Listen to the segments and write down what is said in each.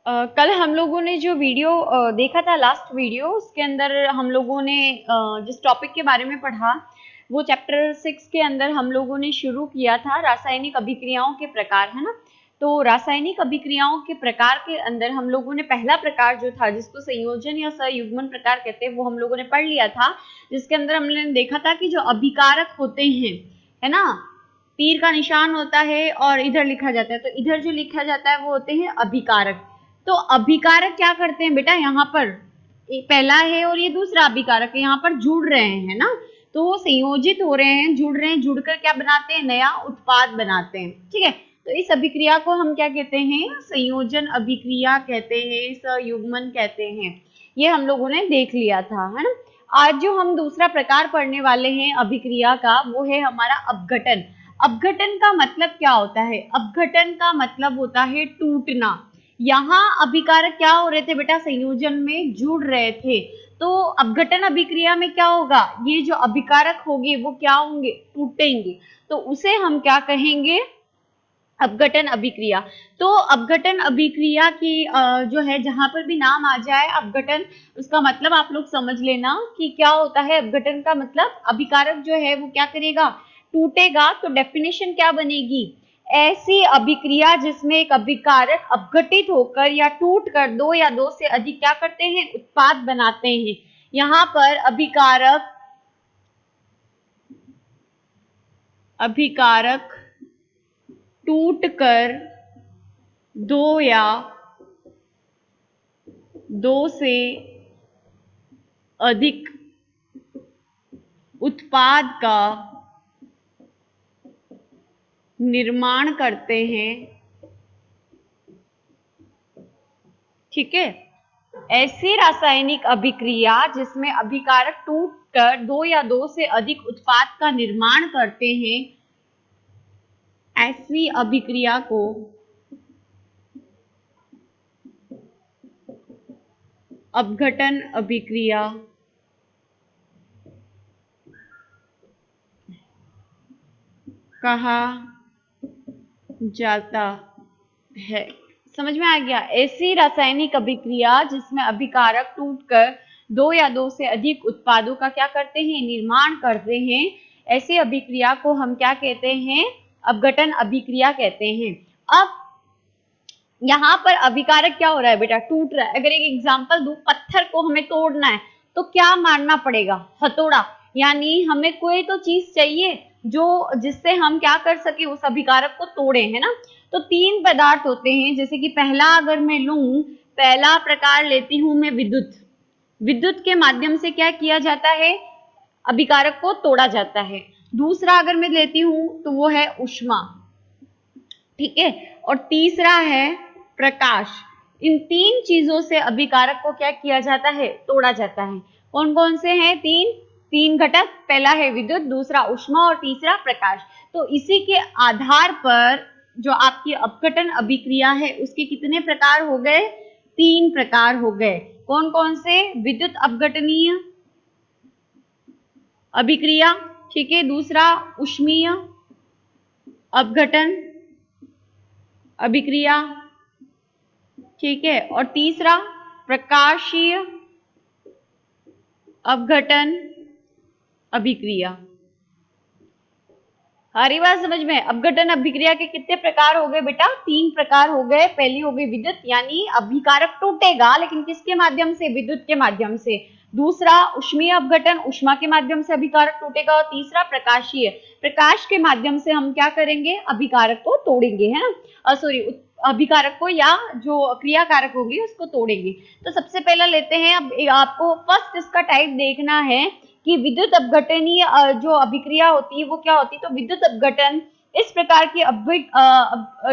कल हम लोगों ने जो वीडियो देखा था, लास्ट वीडियो, उसके अंदर हम लोगों ने जिस टॉपिक के बारे में पढ़ा, वो चैप्टर 6 के अंदर हम लोगों ने शुरू किया था रासायनिक अभिक्रियाओं के प्रकार, है ना। तो रासायनिक अभिक्रियाओं के प्रकार के अंदर हम लोगों ने पहला प्रकार जो था, जिसको संयोजन या संयुग्मन प्रकार कहते हैं, वो हम लोगों ने पढ़ लिया था। जिसके अंदर हमने देखा था कि जो अभिकारक होते हैं, है ना, तीर का निशान होता है और इधर लिखा जाता है, तो इधर जो लिखा जाता है वो होते हैं अभिकारक। तो अभिकारक क्या करते हैं बेटा, यहाँ पर पहला है और ये दूसरा अभिकारक है, यहाँ पर जुड़ रहे हैं ना, तो वो संयोजित हो रहे हैं, जुड़ रहे हैं, जुड़कर क्या बनाते हैं, नया उत्पाद बनाते हैं। ठीक है, तो इस अभिक्रिया को हम क्या कहते हैं, संयोजन अभिक्रिया कहते हैं, संयुग्मन कहते हैं। ये हम लोगों ने देख लिया था, है ना। आज जो हम दूसरा प्रकार पढ़ने वाले हैं अभिक्रिया का, वो है हमारा अपघटन। अपघटन का मतलब क्या होता है, अपघटन का मतलब होता है टूटना। यहाँ अभिकारक क्या हो रहे थे बेटा, संयोजन में जुड़ रहे थे, तो अपघटन अभिक्रिया में क्या होगा, ये जो अभिकारक होंगे वो क्या होंगे, टूटेंगे, तो उसे हम क्या कहेंगे, अपघटन अभिक्रिया। तो अपघटन अभिक्रिया की जो है, जहां पर भी नाम आ जाए अपघटन, उसका मतलब आप लोग समझ लेना कि क्या होता है। अपघटन का मतलब अभिकारक जो है वो क्या करेगा, टूटेगा। तो डेफिनेशन क्या बनेगी, ऐसी अभिक्रिया जिसमें एक अभिकारक अपघटित होकर या टूटकर दो या दो से अधिक क्या करते हैं, उत्पाद बनाते हैं। यहाँ पर अभिकारक टूटकर दो या दो से अधिक उत्पाद का निर्माण करते हैं। ठीक है, ऐसी रासायनिक अभिक्रिया जिसमें अभिकारक टूटकर दो या दो से अधिक उत्पाद का निर्माण करते हैं, ऐसी अभिक्रिया को अपघटन अभिक्रिया कहा जाता है। समझ में आ गया, ऐसी रासायनिक अभिक्रिया जिसमें अभिकारक टूटकर दो या दो से अधिक उत्पादों का क्या करते हैं, निर्माण करते हैं, ऐसी अभिक्रिया को हम क्या कहते हैं, अपघटन अभिक्रिया कहते हैं। अब यहाँ पर अभिकारक क्या हो रहा है बेटा, टूट रहा है। अगर एक एग्जांपल दूं, पत्थर को हमें तोड़ना है तो क्या मारना पड़ेगा, हथौड़ा, यानी हमें कोई तो चीज चाहिए जो जिससे हम क्या कर सके, उस अभिकारक को तोड़े, है ना। तो तीन पदार्थ होते हैं, जैसे कि पहला अगर मैं लूं, पहला प्रकार लेती हूं मैं विद्युत। विद्युत के माध्यम से क्या किया जाता है, अभिकारक को तोड़ा जाता है। दूसरा अगर मैं लेती हूं तो वो है ऊष्मा, ठीक है, और तीसरा है प्रकाश। इन तीन चीजों से अभिकारक को क्या किया जाता है, तोड़ा जाता है। कौन कौन से हैं, तीन घटक, पहला है विद्युत, दूसरा ऊष्मा और तीसरा प्रकाश। तो इसी के आधार पर जो आपकी अपघटन अभिक्रिया है उसके कितने प्रकार हो गए, तीन प्रकार हो गए। कौन कौन से, विद्युत अपघटनीय अभिक्रिया, ठीक है, दूसरा ऊष्मीय अपघटन अभिक्रिया, ठीक है, और तीसरा प्रकाशीय अपघटन अभिक्रिया। हरी बात समझ में, अपघटन अभिक्रिया के कितने प्रकार हो गए बेटा, तीन प्रकार हो गए। पहली हो गई विद्युत, यानी अभिकारक टूटेगा लेकिन किसके माध्यम से, विद्युत के माध्यम से। दूसरा ऊष्मीय अपघटन, ऊष्मा के माध्यम से अभिकारक टूटेगा। और तीसरा प्रकाशीय, प्रकाश के माध्यम से हम क्या करेंगे, अभिकारक को तोड़ेंगे, है ना, सॉरी, अभिकारक को या जो क्रियाकारक होगी उसको तोड़ेंगे। तो सबसे पहला लेते हैं, अब आपको फर्स्ट इसका टाइप देखना है कि विद्युत अपघटनीय जो अभिक्रिया होती है वो क्या होती है। तो विद्युत अपघटन इस प्रकार की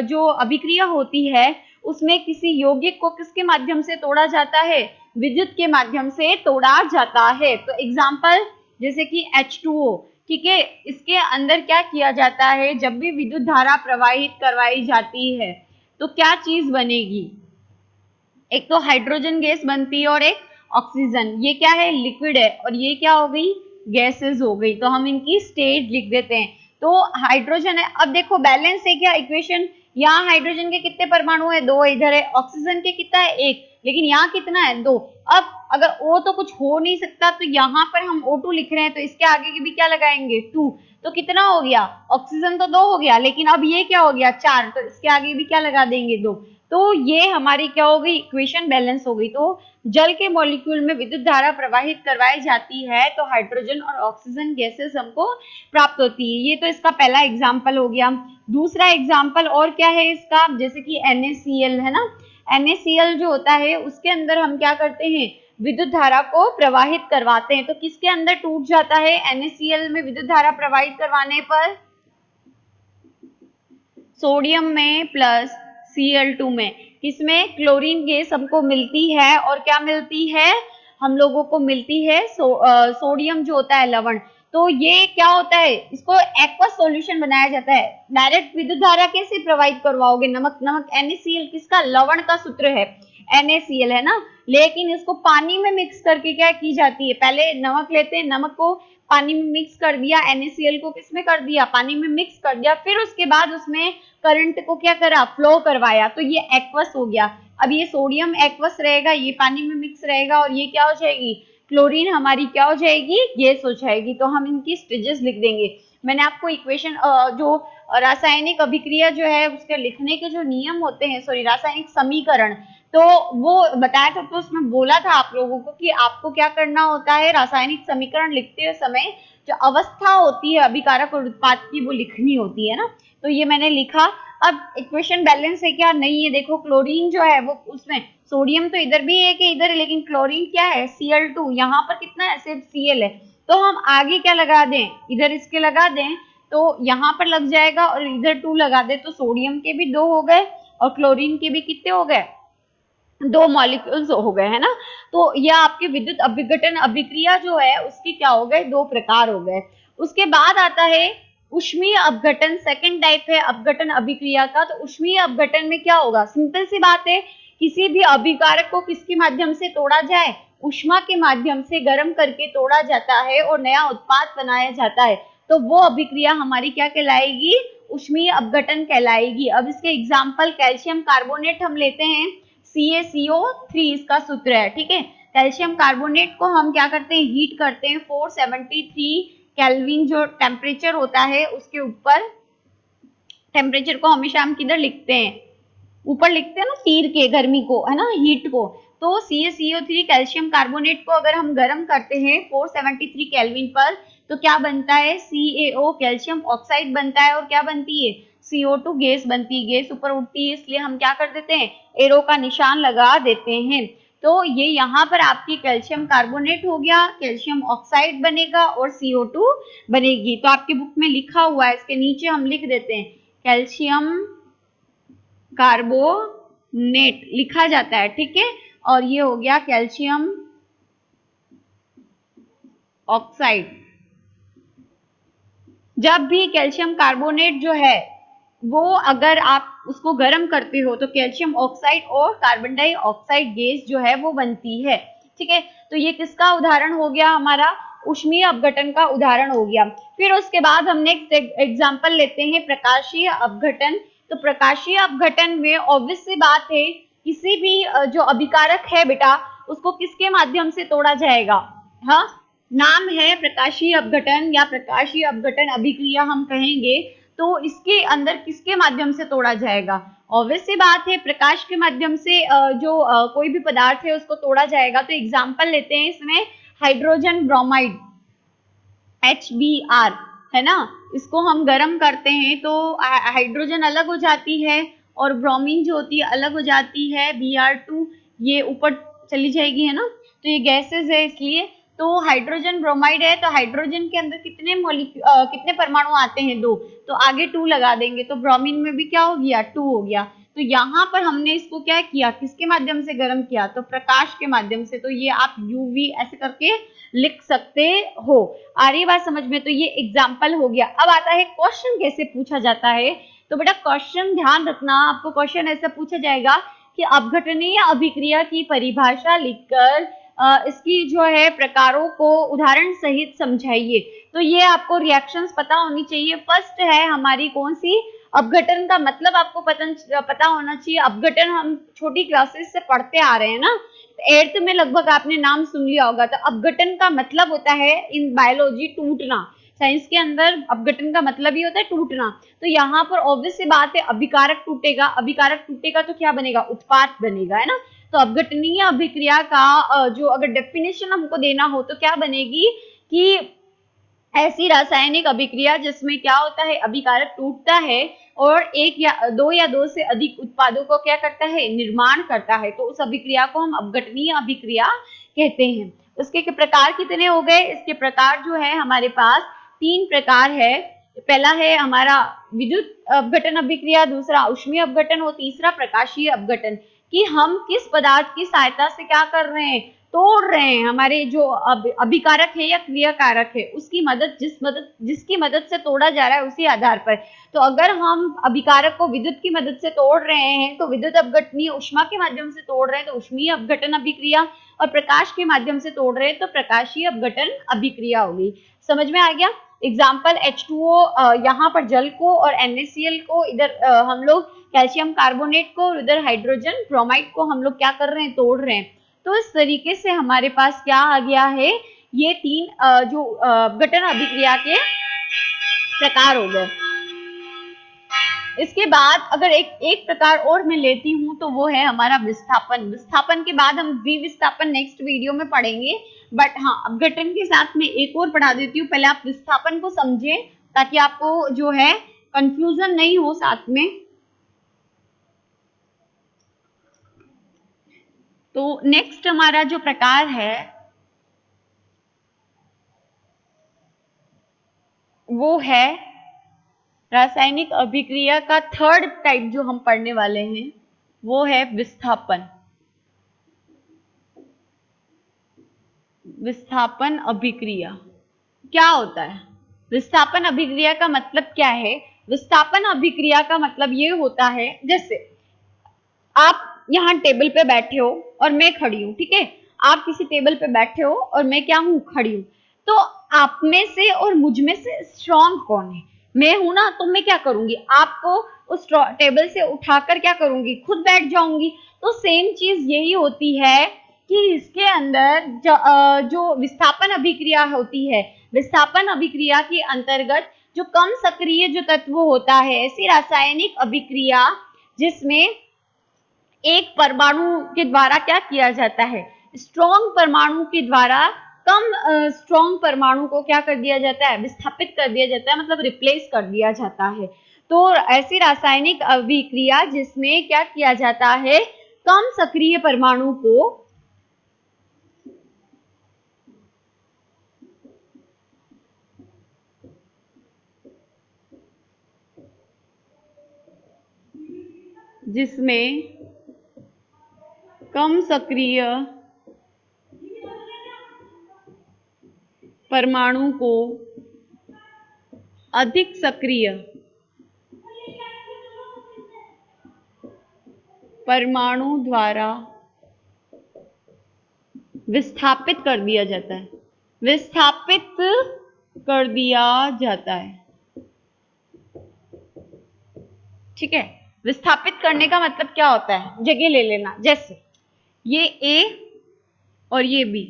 जो अभिक्रिया होती है उसमें किसी यौगिक को किसके माध्यम से तोड़ा जाता है, विद्युत के माध्यम से तोड़ा जाता है। तो एग्जाम्पल जैसे कि H2O, ठीक है, इसके अंदर क्या किया जाता है, जब भी विद्युत धारा प्रवाहित करवाई जाती है तो क्या चीज बनेगी, एक तो हाइड्रोजन गैस बनती है और एक ऑक्सीजन। ये क्या है, लिक्विड है, और ये क्या हो गई, गैसेस हो गई। तो हम इनकी स्टेट लिख देते हैं। तो हाइड्रोजन है, अब देखो बैलेंस है क्या इक्वेशन, यहाँ हाइड्रोजन के कितने परमाणु है? 2। इधर है ऑक्सीजन के कितना है? 1। लेकिन यहाँ कितना है? 2। अब अगर O तो कुछ हो नहीं सकता, तो यहाँ पर हम O2 लिख रहे हैं, तो इसके आगे की भी क्या लगाएंगे? 2। तो कितना हो गया? ऑक्सीजन तो 2 हो गया, लेकिन अब ये क्या हो गया? 4। तो इसके आगे भी क्या लगा देंगे? 2। तो ये हमारी क्या हो गई? इक्वेशन बैलेंस हो गई। तो जल के मॉलिक्यूल में विद्युत धारा प्रवाहित करवाई जाती है तो हाइड्रोजन और ऑक्सीजन गैसेस हमको प्राप्त होती है। ये तो इसका पहला एग्जाम्पल हो गया। दूसरा एग्जाम्पल और क्या है इसका? जैसे कि NaCl है ना, NaCl जो होता है उसके अंदर हम क्या करते हैं? विद्युत धारा को प्रवाहित करवाते हैं। तो किसके अंदर टूट जाता है? NaCl में विद्युत धारा प्रवाहित करवाने पर सोडियम में प्लस Cl2 में, किसमें? क्लोरीन गैस हमको मिलती है। और क्या मिलती है? हम लोगों को मिलती है सोडियम जो होता है लवण। तो ये क्या होता है? इसको एक्वस सॉल्यूशन बनाया जाता है। डायरेक्ट विद्युत धारा कैसे प्रवाहित करवाओगे? नमक NaCl किसका? लवण का सूत्र है, NaCl है ना। लेकिन इसको पानी में मिक्स करके क्या की जाती है? पहले नमक लेते हैं, नमक को पानी में मिक्स कर दिया, NaCl को किसमें कर दिया? पानी में मिक्स कर दिया, फिर उसके बाद उसमें करंट को क्या करा? फ्लो करवाया, तो ये एक्वस हो गया। अब ये सोडियम एक्वस रहेगा, ये पानी में मिक्स रहेगा, और ये क्या हो जाएगी? क्लोरीन हमारी क्या हो जाएगी? गैस हो जाएगी। तो हम इनकी स्टेजेस लिख देंगे। मैंने आपको इक्वेशन जो रासायनिक अभिक्रिया जो है उसके लिखने के जो नियम होते हैं, सॉरी रासायनिक समीकरण, तो वो बताया था। तो उसमें बोला था आप लोगों को कि आपको क्या करना होता है? रासायनिक समीकरण लिखते हुए समय जो अवस्था होती है अभिकारक और उत्पाद की वो लिखनी होती है ना। तो ये मैंने लिखा। अब इक्वेशन बैलेंस है क्या? नहीं है। देखो क्लोरीन जो है वो उसमें, सोडियम तो इधर भी है कि इधर, लेकिन क्लोरीन क्या है? Cl2। यहाँ पर कितना है? सिर्फ Cl है। तो हम आगे क्या लगा दें? इधर इसके लगा दें तो यहाँ पर लग जाएगा, और इधर 2 लगा दे तो सोडियम के भी 2 हो गए और क्लोरीन के भी कितने हो गए? 2 मॉलिक्यूल्स हो गए, है ना। तो यह आपके विद्युत अभिघटन अभिक्रिया जो है उसके क्या हो गए? 2 प्रकार हो गए। उसके बाद आता है ऊष्मीय अपघटन। सेकंड टाइप है अपघटन अभिक्रिया का। तो ऊष्मीय अपघटन में क्या होगा? सिंपल सी बात है, किसी भी अभिकारक को किसके माध्यम से तोड़ा जाए? ऊष्मा के माध्यम से गर्म करके तोड़ा जाता है और नया उत्पाद बनाया जाता है। तो वो अभिक्रिया हमारी क्या कहलाएगी? ऊष्मीय अपघटन कहलाएगी। अब इसके एग्जाम्पल, कैल्शियम कार्बोनेट हम लेते हैं, CaCO3 इसका सूत्र है, ठीक है। कैल्शियम कार्बोनेट को हम क्या करते हैं? हीट करते हैं 473 केल्विन जो टेम्परेचर होता है उसके ऊपर। टेम्परेचर को हमेशा हम किधर लिखते हैं? ऊपर लिखते हैं ना, तीर के, गर्मी को, है ना, हीट को। तो CaCO3 कैल्शियम कार्बोनेट को अगर हम गर्म करते हैं 473 केल्विन पर, तो क्या बनता है? CaO कैल्शियम ऑक्साइड बनता है, और क्या बनती है? CO2 गैस बनती है। गैस ऊपर उठती है, इसलिए हम क्या कर देते हैं? एरो का निशान लगा देते हैं। तो ये यहाँ पर आपकी कैल्शियम कार्बोनेट हो गया, कैल्शियम ऑक्साइड बनेगा और CO2 बनेगी। तो आपकी बुक में लिखा हुआ है, इसके नीचे हम लिख देते हैं कैल्शियम कार्बोनेट लिखा जाता है, ठीक है। और ये हो गया कैल्शियम ऑक्साइड। जब भी कैल्शियम कार्बोनेट जो है वो अगर आप उसको गर्म करते हो तो कैल्शियम ऑक्साइड और कार्बन डाइऑक्साइड गैस जो है वो बनती है, ठीक है। तो ये किसका उदाहरण हो गया? हमारा ऊष्मीय अपघटन का उदाहरण हो गया। फिर उसके बाद हम नेक्स्ट एग्जांपल लेते हैं प्रकाशीय अपघटन। तो प्रकाशीय अपघटन में ऑब्वियस सी बात है, किसी भी जो अभिकारक है बेटा उसको किसके माध्यम से तोड़ा जाएगा? हाँ, नाम है प्रकाशीय अपघटन या प्रकाशीय अपघटन अभिक्रिया हम कहेंगे। तो इसके अंदर किसके माध्यम से तोड़ा जाएगा? ऑब्वियस सी बात है, प्रकाश के माध्यम से जो कोई भी पदार्थ है उसको तोड़ा जाएगा। तो एग्जांपल लेते हैं इसमें हाइड्रोजन ब्रोमाइड HBr, है ना। इसको हम गर्म करते हैं तो हाइड्रोजन अलग हो जाती है और ब्रोमीन जो होती है अलग हो जाती है, Br2 ये ऊपर चली जाएगी, है ना। तो ये गैसेस है, इसलिए तो हाइड्रोजन ब्रोमाइड है तो हाइड्रोजन के अंदर कितने परमाणु आते हैं? 2। तो आगे 2 लगा देंगे तो ब्रोमीन में भी क्या हो गया? 2 हो गया। तो यहाँ पर हमने इसको क्या किया? किसके माध्यम से गर्म किया? तो प्रकाश के माध्यम से। तो ये आप UV ऐसे करके लिख सकते हो। आ रही बात समझ में? तो ये एग्जाम्पल हो गया। अब आता है क्वेश्चन कैसे पूछा जाता है। तो बेटा क्वेश्चन ध्यान रखना, आपको क्वेश्चन ऐसा पूछा जाएगा कि अपघटनीय अभिक्रिया की परिभाषा लिखकर इसकी जो है प्रकारों को उदाहरण सहित समझाइए। तो ये आपको रिएक्शंस पता होनी चाहिए। फर्स्ट है हमारी कौन सी? अपघटन का मतलब आपको पता होना चाहिए। अपघटन हम छोटी क्लासेस से पढ़ते आ रहे हैं ना, 8th में लगभग आपने नाम सुन लिया होगा। तो अपघटन का मतलब होता है इन बायोलॉजी टूटना, साइंस के अंदर अपघटन का मतलब ही होता है टूटना। तो यहाँ पर ऑब्वियस सी बात है अभिकारक टूटेगा, अभिकारक टूटेगा तो क्या बनेगा, उत्पाद बनेगा, है ना। तो अपघटनीय अभिक्रिया का जो अगर डेफिनेशन हमको देना हो तो क्या बनेगी कि ऐसी रासायनिक अभिक्रिया जिसमें क्या होता है, अभिकारक टूटता है और एक या दो से अधिक उत्पादों को क्या करता है, निर्माण करता है, तो उस अभिक्रिया को हम अपघटनीय अभिक्रिया कहते हैं। उसके प्रकार कितने हो गए, इसके प्रकार जो है हमारे पास 3 प्रकार है। पहला है हमारा विद्युत अपघटन अभिक्रिया, दूसरा ऊष्मीय अपघटन और तीसरा प्रकाशीय अपघटन। कि हम किस पदार्थ की सहायता से क्या कर रहे हैं, तोड़ रहे हैं, हमारे जो अभिकारक है या क्रियाकारक है उसकी जिसकी मदद से तोड़ा जा रहा है उसी आधार पर। तो अगर हम अभिकारक को विद्युत की मदद से तोड़ रहे हैं तो विद्युत अपघटनीय ऊष्मा के माध्यम से तोड़ रहे हैं तो ऊष्मीय अपघटन अभिक्रिया, और प्रकाश के माध्यम से तोड़ रहे हैं तो प्रकाशीय अपघटन अभिक्रिया होगी। समझ में आ गया। एग्जाम्पल H2O, यहाँ पर जल को और NaCl को, इधर हम लोग कैल्शियम कार्बोनेट को और उधर हाइड्रोजन ब्रोमाइड को हम लोग क्या कर रहे हैं, तोड़ रहे हैं। तो इस तरीके से हमारे पास क्या आ गया है, ये 3 जो अपघटन अभिक्रिया के प्रकार हो गए। इसके बाद अगर एक प्रकार और मैं लेती हूं तो वो है हमारा विस्थापन। विस्थापन के बाद हम विस्थापन नेक्स्ट वीडियो में पढ़ेंगे, बट हाँ अपघटन के साथ में एक और पढ़ा देती हूँ। पहले आप विस्थापन को समझें ताकि आपको जो है कंफ्यूजन नहीं हो साथ में। तो नेक्स्ट हमारा जो प्रकार है वो है रासायनिक अभिक्रिया का 3rd टाइप जो हम पढ़ने वाले हैं वो है विस्थापन। विस्थापन अभिक्रिया क्या होता है, विस्थापन अभिक्रिया का मतलब क्या है। विस्थापन अभिक्रिया का मतलब ये होता है, जैसे आप यहाँ टेबल पे बैठे हो और मैं खड़ी हूँ, ठीक है। आप किसी टेबल पे बैठे हो और मैं क्या हूँ, खड़ी हूँ। तो आप में से और मुझ में से स्ट्रांग कौन है, मैं हूं ना। तो मैं क्या करूंगी, आपको उस टेबल से उठाकर क्या करूंगी, खुद बैठ जाऊंगी। तो सेम चीज यही होती है कि इसके अंदर जो विस्थापन अभिक्रिया होती है, विस्थापन अभिक्रिया के अंतर्गत जो कम सक्रिय जो तत्व होता है, ऐसी रासायनिक अभिक्रिया जिसमें एक परमाणु के द्वारा क्या किया जाता है, स्ट्रॉन्ग परमाणु के द्वारा कम स्ट्रॉन्ग परमाणु को क्या कर दिया जाता है, विस्थापित कर दिया जाता है, मतलब रिप्लेस कर दिया जाता है। तो ऐसी रासायनिक अभिक्रिया जिसमें क्या किया जाता है, कम सक्रिय परमाणु को जिसमें कम सक्रिय परमाणु को अधिक सक्रिय परमाणु द्वारा विस्थापित कर दिया जाता है, विस्थापित कर दिया जाता है, ठीक है। विस्थापित करने का मतलब क्या होता है, जगह ले लेना। जैसे ये A और ये B,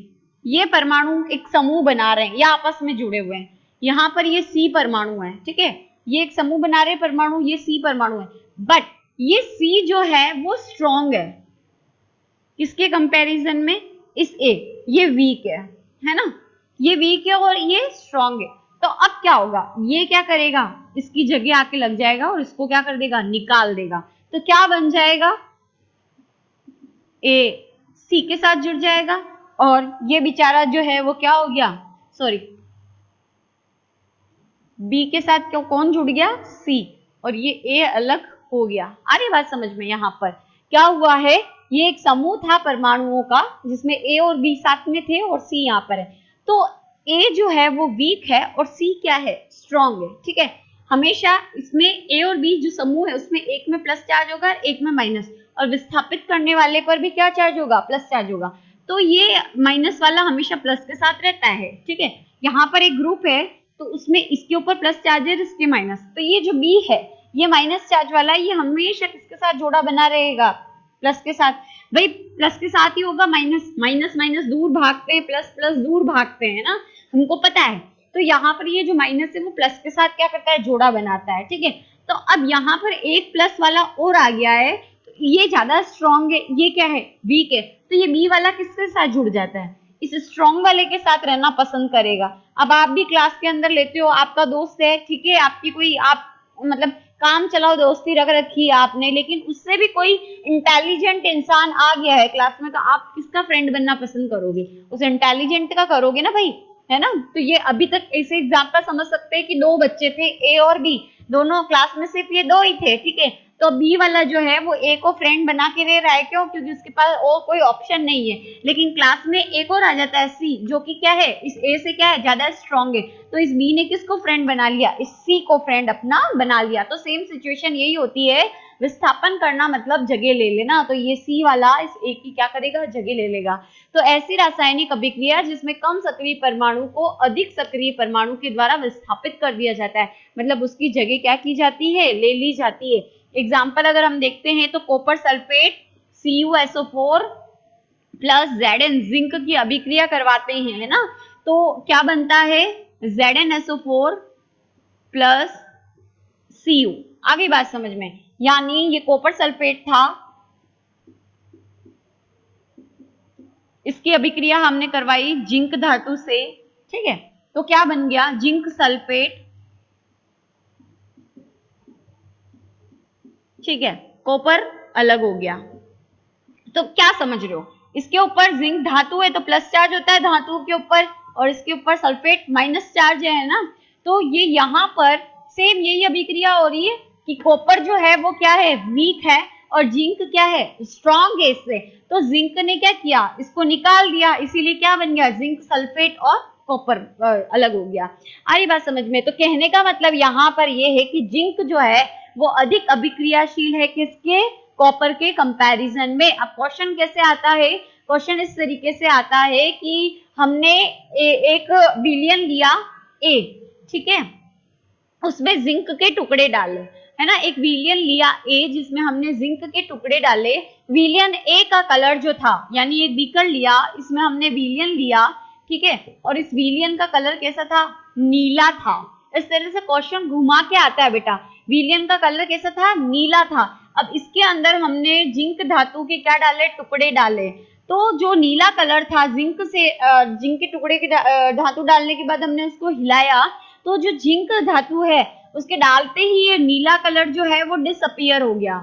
ये परमाणु एक समूह बना रहे हैं या आपस में जुड़े हुए हैं। यहाँ पर ये C परमाणु है, ठीक है, ये एक समूह बना रहे परमाणु, ये C परमाणु है। बट ये C जो है वो स्ट्रॉन्ग है, किसके कंपैरिजन में, इस A, ये वीक है ना, ये वीक है और ये स्ट्रॉन्ग है। तो अब क्या होगा, ये क्या करेगा, इसकी जगह आके लग जाएगा और इसको क्या कर देगा, निकाल देगा। तो क्या बन जाएगा, A C के साथ जुड़ जाएगा और ये बेचारा जो है वो क्या हो गया, सॉरी B के साथ क्यों कौन जुड़ गया, C, और ये A अलग हो गया। आ रही बात समझ में। यहाँ पर क्या हुआ है, ये एक समूह था परमाणुओं का जिसमें A और B साथ में थे और C यहाँ पर है। तो A जो है वो वीक है और C क्या है, स्ट्रॉन्ग है, ठीक है। हमेशा इसमें A और B जो समूह है उसमें एक में प्लस चार्ज होगा और एक में माइनस, और विस्थापित करने वाले पर भी क्या चार्ज होगा, प्लस चार्ज होगा। तो ये माइनस वाला हमेशा प्लस के साथ रहता है, ठीक है। यहाँ पर एक ग्रुप है तो उसमें इसके ऊपर प्लस चार्ज है, इसके माइनस। तो ये जो B है ये माइनस चार्ज वाला ये हमेशा किसके साथ जोड़ा बना रहेगा, प्लस के साथ। भाई प्लस के साथ ही होगा, माइनस माइनस माइनस दूर भागते हैं, प्लस प्लस दूर भागते हैं ना, हमको पता है। तो यहाँ पर ये जो माइनस है वो प्लस के साथ क्या करता है, जोड़ा बनाता है, ठीक है। तो अब यहाँ पर एक प्लस वाला और आ गया है, तो ये ज्यादा स्ट्रॉन्ग है, ये क्या है, वीक है, तो ये बी वाला किसके साथ जुड़ जाता है, इस स्ट्रॉन्ग वाले के साथ रहना पसंद करेगा। अब आप भी क्लास के अंदर लेते हो, आपका दोस्त है, ठीक है, आपकी कोई आप मतलब काम चलाओ दोस्ती रख रखी है आपने, लेकिन उससे भी कोई इंटेलिजेंट इंसान आ गया है क्लास में, तो आप किसका फ्रेंड बनना पसंद करोगे, उस इंटेलिजेंट का करोगे ना भाई, है ना। तो ये अभी तक ऐसे एग्जाम्पल समझ सकते हैं कि दो बच्चे थे, ए और बी, दोनों क्लास में सिर्फ ये दो ही थे, ठीक है। तो बी वाला जो है वो ए को फ्रेंड बना के रह रहा है, क्यों, क्योंकि उसके पास और कोई ऑप्शन नहीं है। लेकिन क्लास में एक और आ जाता है सी, जो कि क्या है, इस ए से क्या है, ज्यादा स्ट्रॉन्ग है, तो इस बी ने किसको फ्रेंड बना लिया, इस सी को फ्रेंड अपना बना लिया। तो सेम सिचुएशन यही होती है, विस्थापन करना मतलब जगह ले लेना, तो ये सी वाला इस ए की क्या करेगा, जगह ले लेगा। तो ऐसी रासायनिक अभिक्रिया जिसमें कम सक्रिय परमाणु को अधिक सक्रिय परमाणु के द्वारा विस्थापित कर दिया जाता है, मतलब उसकी जगह क्या की जाती है, ले ली जाती है। एग्जाम्पल अगर हम देखते हैं तो copper sulphate CuSO4 plus Zn zinc की अभिक्रिया करवाते हैं, है ना, तो क्या बनता है, ZnSO4 प्लस Cu। आगे बात समझ में, यानी ये कॉपर सल्फेट था, इसकी अभिक्रिया हमने करवाई जिंक धातु से, ठीक है, तो क्या बन गया, जिंक सल्फेट, ठीक है, कॉपर अलग हो गया। तो क्या समझ रहे हो, इसके ऊपर जिंक धातु है तो प्लस चार्ज होता है धातु के ऊपर, और इसके ऊपर सल्फेट माइनस चार्ज है ना। तो ये यहाँ पर सेम यही अभिक्रिया हो रही है कि कॉपर जो है वो क्या है, वीक है, और जिंक क्या है, स्ट्रॉन्ग है इससे। तो जिंक ने क्या किया, इसको निकाल दिया, इसीलिए क्या बन गया, जिंक सल्फेट और कॉपर अलग हो गया। आ रही बात समझ में। तो कहने का मतलब यहाँ पर ये है कि जिंक जो है वो अधिक अभिक्रियाशील है किसके, कॉपर के कंपैरिजन में। अब क्वेश्चन कैसे आता है, क्वेश्चन इस तरीके से आता है कि हमने एक विलियन लिया ए, ठीक है, उसमें जिंक के टुकड़े डाले, है ना, एक विलियन लिया ए जिसमें हमने जिंक के टुकड़े डाले। विलियन ए का कलर जो था, यानी एक बीकर लिया, इसमें हमने विलियन लिया, ठीक है, और इस विलियन का कलर कैसा था, नीला था। इस तरह से क्वेश्चन घुमा के आता है बेटा, विलियन का कलर कैसा था, नीला था। अब इसके अंदर हमने जिंक धातु के क्या डाले, टुकड़े डाले, तो जो नीला कलर था जिंक से जिंक के टुकड़े के धातु डालने के बाद हमने उसको हिलाया, तो जो जिंक धातु है उसके डालते ही ये नीला कलर जो है वो डिसअपियर हो गया,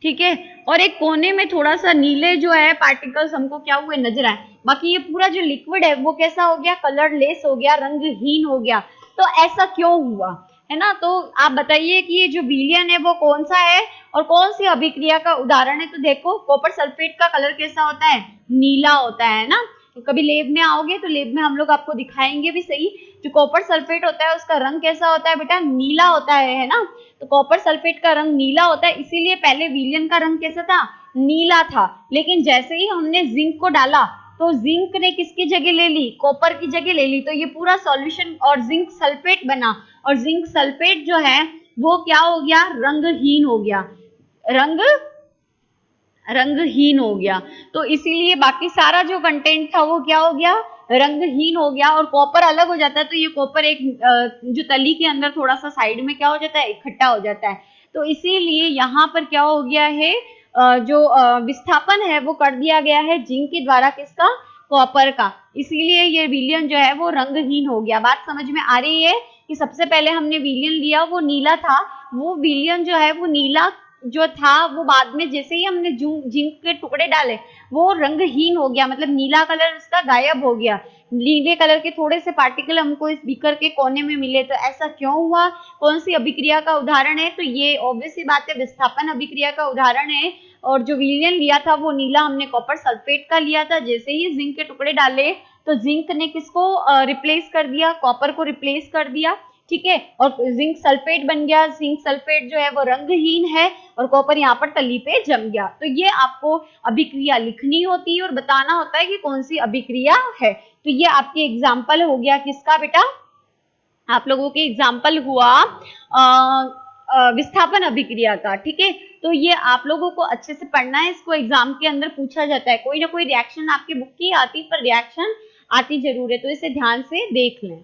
ठीक है, और एक कोने में थोड़ा सा नीले जो है पार्टिकल्स हमको क्या हुए, नजर आए। बाकी ये पूरा जो लिक्विड है वो कैसा हो गया, कलरलेस हो गया, रंगहीन हो गया। तो ऐसा क्यों हुआ, है ना। तो आप बताइए कि ये जो विलियन है वो कौन सा है और कौन सी अभिक्रिया का उदाहरण है। तो देखो कॉपर सल्फेट का कलर कैसा होता है, नीला होता है ना। तो कभी लेब में आओगे तो लेब में हम लोग आपको दिखाएंगे भी सही, जो कॉपर सल्फेट होता है उसका रंग कैसा होता है बेटा, नीला होता है ना। तो कॉपर सल्फेट का रंग नीला होता है, इसीलिए पहले विलियन का रंग कैसा था, नीला था। लेकिन जैसे ही हमने जिंक को डाला तो जिंक ने किसकी जगह ले ली, कॉपर की जगह ले ली। तो ये पूरा सॉल्यूशन और जिंक सल्फेट बना, और जिंक सल्फेट जो है वो क्या हो गया, रंगहीन हो गया, रंगहीन हो गया। तो इसीलिए बाकी सारा जो कंटेंट था वो क्या हो गया, रंगहीन हो गया। और कॉपर अलग हो जाता है, तो ये कॉपर एक जो तली के अंदर थोड़ा सा साइड में क्या हो जाता है, इकट्ठा हो जाता है। तो इसीलिए यहाँ पर क्या हो गया है, जो विस्थापन है वो कर दिया गया है जिंक के द्वारा, किसका, कॉपर का। इसीलिए ये विलियन जो है वो रंगहीन हो गया। बात समझ में आ रही है कि सबसे पहले हमने विलियन लिया वो नीला था, वो विलियन जो है वो नीला जो था वो बाद में जैसे ही हमने जिंक के टुकड़े डाले वो रंगहीन हो गया, मतलब नीला कलर उसका गायब हो गया। नीले कलर के थोड़े से पार्टिकल हमको इस बीकर के कोने में मिले। तो ऐसा क्यों हुआ, कौन सी अभिक्रिया का उदाहरण है, तो ये ऑब्वियस सी बात है, विस्थापन अभिक्रिया का उदाहरण है। और जो विलियन लिया था वो नीला हमने कॉपर सल्फेट का लिया था। जैसे ही जिंक के टुकड़े डाले तो जिंक ने किसको रिप्लेस कर दिया, कॉपर को रिप्लेस कर दिया, ठीक है, और जिंक सल्फेट बन गया। जिंक सल्फेट जो है वो रंगहीन है और कॉपर यहाँ पर तली पे जम गया। तो ये आपको अभिक्रिया लिखनी होती है और बताना होता है कि कौन सी अभिक्रिया है। तो ये आपकी एग्जाम्पल हो गया किसका बेटा, आप लोगों के एग्जाम्पल हुआ विस्थापन अभिक्रिया का, ठीक है। तो ये आप लोगों को अच्छे से पढ़ना है, इसको एग्जाम के अंदर पूछा जाता है, कोई ना कोई रिएक्शन आपके बुक की आती पर रिएक्शन आती जरूर है, तो इसे ध्यान से देख लें।